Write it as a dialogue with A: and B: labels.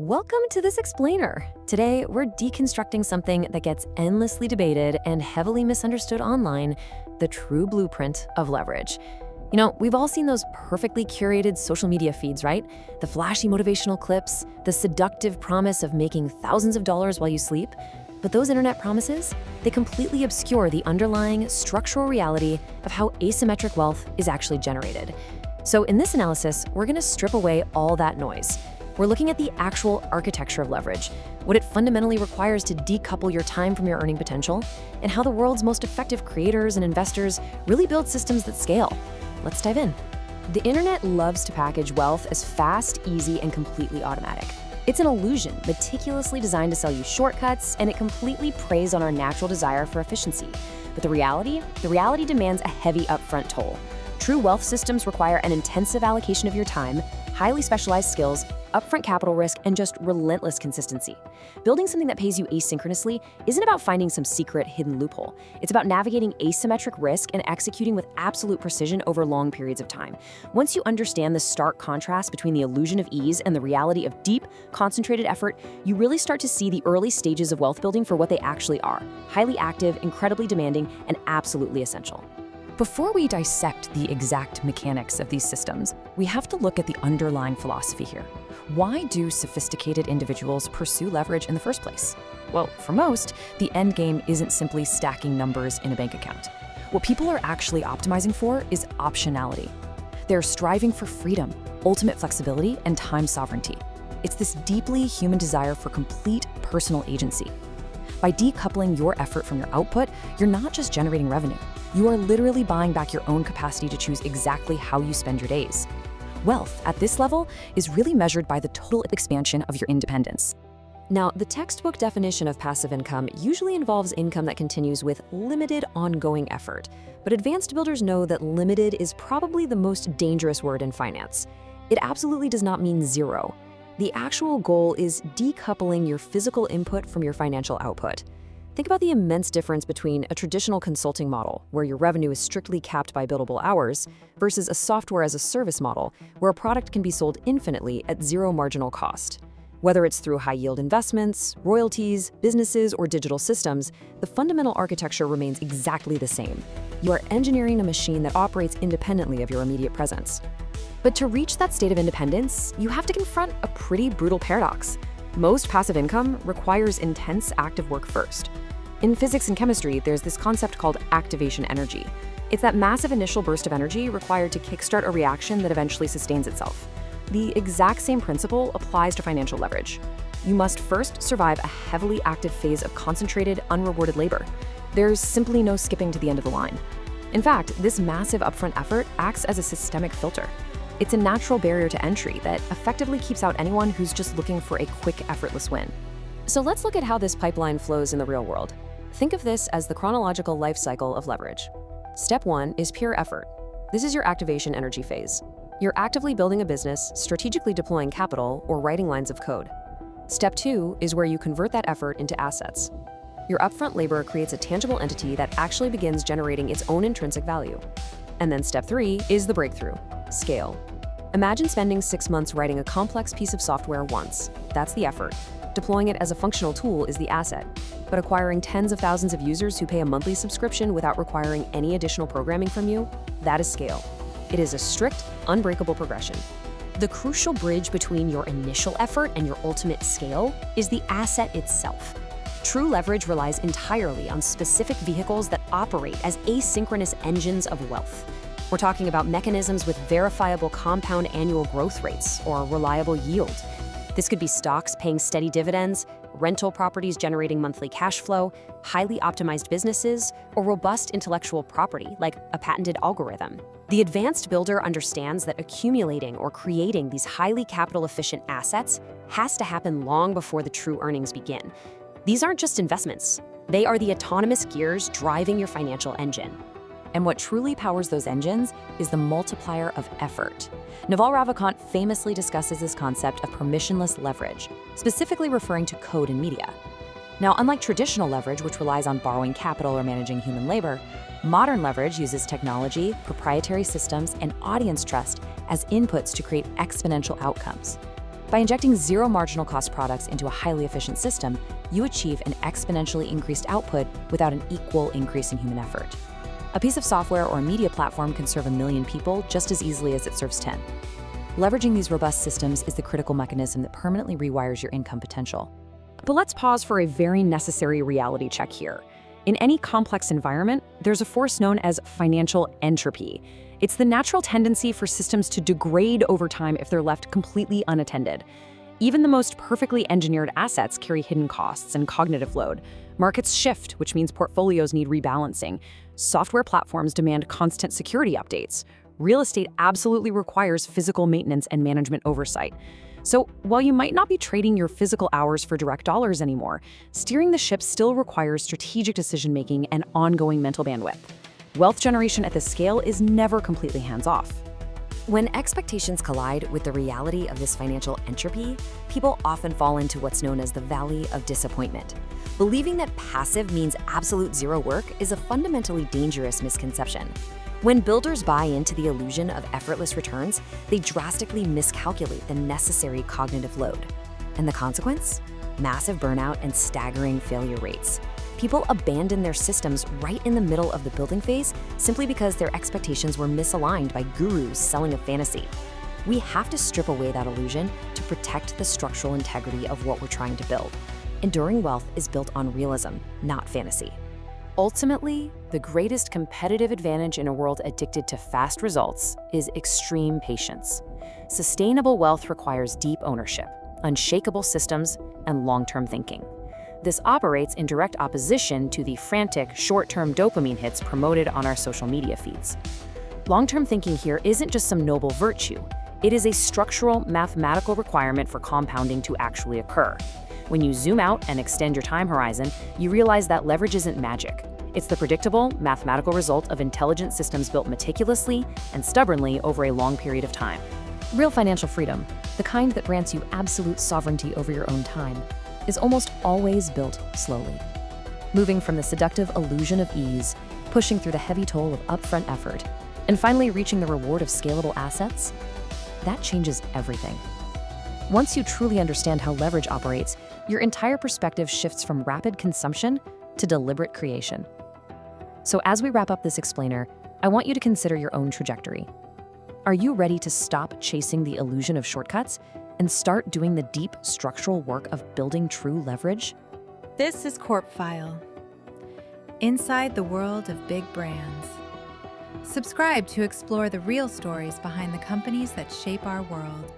A: Welcome to this explainer. Today, we're deconstructing something that gets endlessly debated and heavily misunderstood online, the true blueprint of leverage. We've all seen those perfectly curated social media feeds, right? The flashy motivational clips, the seductive promise of making thousands of dollars while you sleep. But those internet promises, they completely obscure the underlying structural reality of how asymmetric wealth is actually generated. So in this analysis, we're gonna strip away all that noise. We're looking at the actual architecture of leverage, what it fundamentally requires to decouple your time from your earning potential, and how the world's most effective creators and investors really build systems that scale. Let's dive in. The internet loves to package wealth as fast, easy, and completely automatic. It's an illusion meticulously designed to sell you shortcuts, and it completely preys on our natural desire for efficiency. But the reality demands a heavy upfront toll. True wealth systems require an intensive allocation of your time, highly specialized skills, upfront capital risk, and just relentless consistency. Building something that pays you asynchronously isn't about finding some secret hidden loophole. It's about navigating asymmetric risk and executing with absolute precision over long periods of time. Once you understand the stark contrast between the illusion of ease and the reality of deep, concentrated effort, you really start to see the early stages of wealth building for what they actually are: highly active, incredibly demanding, and absolutely essential. Before we dissect the exact mechanics of these systems, we have to look at the underlying philosophy here. Why do sophisticated individuals pursue leverage in the first place? Well, for most, the end game isn't simply stacking numbers in a bank account. What people are actually optimizing for is optionality. They're striving for freedom, ultimate flexibility, and time sovereignty. It's this deeply human desire for complete personal agency. By decoupling your effort from your output, you're not just generating revenue. You are literally buying back your own capacity to choose exactly how you spend your days. Wealth, at this level, is really measured by the total expansion of your independence. Now, the textbook definition of passive income usually involves income that continues with limited ongoing effort. But advanced builders know that limited is probably the most dangerous word in finance. It absolutely does not mean zero. The actual goal is decoupling your physical input from your financial output. Think about the immense difference between a traditional consulting model, where your revenue is strictly capped by billable hours, versus a software-as-a-service model, where a product can be sold infinitely at zero marginal cost. Whether it's through high-yield investments, royalties, businesses, or digital systems, the fundamental architecture remains exactly the same. You are engineering a machine that operates independently of your immediate presence. But to reach that state of independence, you have to confront a pretty brutal paradox. Most passive income requires intense active work first. In physics and chemistry, there's this concept called activation energy. It's that massive initial burst of energy required to kickstart a reaction that eventually sustains itself. The exact same principle applies to financial leverage. You must first survive a heavily active phase of concentrated, unrewarded labor. There's simply no skipping to the end of the line. In fact, this massive upfront effort acts as a systemic filter. It's a natural barrier to entry that effectively keeps out anyone who's just looking for a quick, effortless win. So let's look at how this pipeline flows in the real world. Think of this as the chronological life cycle of leverage. Step 1 is pure effort. This is your activation energy phase. You're actively building a business, strategically deploying capital, or writing lines of code. Step 2 is where you convert that effort into assets. Your upfront labor creates a tangible entity that actually begins generating its own intrinsic value. And then step 3 is the breakthrough: scale. Imagine spending 6 months writing a complex piece of software once. That's the effort. Deploying it as a functional tool is the asset. But acquiring tens of thousands of users who pay a monthly subscription without requiring any additional programming from you, that is scale. It is a strict, unbreakable progression. The crucial bridge between your initial effort and your ultimate scale is the asset itself. True leverage relies entirely on specific vehicles that operate as asynchronous engines of wealth. We're talking about mechanisms with verifiable compound annual growth rates or reliable yield. This could be stocks paying steady dividends, rental properties generating monthly cash flow, highly optimized businesses, or robust intellectual property like a patented algorithm. The advanced builder understands that accumulating or creating these highly capital-efficient assets has to happen long before the true earnings begin. These aren't just investments. They are the autonomous gears driving your financial engine. And what truly powers those engines is the multiplier of effort. Naval Ravikant famously discusses this concept of permissionless leverage, specifically referring to code and media. Now, unlike traditional leverage, which relies on borrowing capital or managing human labor, modern leverage uses technology, proprietary systems, and audience trust as inputs to create exponential outcomes. By injecting zero marginal cost products into a highly efficient system, you achieve an exponentially increased output without an equal increase in human effort. A piece of software or a media platform can serve 1 million people just as easily as it serves 10. Leveraging these robust systems is the critical mechanism that permanently rewires your income potential. But let's pause for a very necessary reality check here. In any complex environment, there's a force known as financial entropy. It's the natural tendency for systems to degrade over time if they're left completely unattended. Even the most perfectly engineered assets carry hidden costs and cognitive load. Markets shift, which means portfolios need rebalancing. Software platforms demand constant security updates. Real estate absolutely requires physical maintenance and management oversight. So while you might not be trading your physical hours for direct dollars anymore, steering the ship still requires strategic decision-making and ongoing mental bandwidth. Wealth generation at this scale is never completely hands-off. When expectations collide with the reality of this financial entropy, people often fall into what's known as the valley of disappointment. Believing that passive means absolute zero work is a fundamentally dangerous misconception. When builders buy into the illusion of effortless returns, they drastically miscalculate the necessary cognitive load. And the consequence? Massive burnout and staggering failure rates. People abandon their systems right in the middle of the building phase simply because their expectations were misaligned by gurus selling a fantasy. We have to strip away that illusion to protect the structural integrity of what we're trying to build. Enduring wealth is built on realism, not fantasy. Ultimately, the greatest competitive advantage in a world addicted to fast results is extreme patience. Sustainable wealth requires deep ownership, unshakable systems, and long-term thinking. This operates in direct opposition to the frantic, short-term dopamine hits promoted on our social media feeds. Long-term thinking here isn't just some noble virtue. It is a structural, mathematical requirement for compounding to actually occur. When you zoom out and extend your time horizon, you realize that leverage isn't magic. It's the predictable, mathematical result of intelligent systems built meticulously and stubbornly over a long period of time. Real financial freedom, the kind that grants you absolute sovereignty over your own time, is almost always built slowly. Moving from the seductive illusion of ease, pushing through the heavy toll of upfront effort, and finally reaching the reward of scalable assets, that changes everything. Once you truly understand how leverage operates, your entire perspective shifts from rapid consumption to deliberate creation. So as we wrap up this explainer, I want you to consider your own trajectory. Are you ready to stop chasing the illusion of shortcuts and start doing the deep structural work of building true leverage?
B: This is CorpFile, inside the world of big brands. Subscribe to explore the real stories behind the companies that shape our world.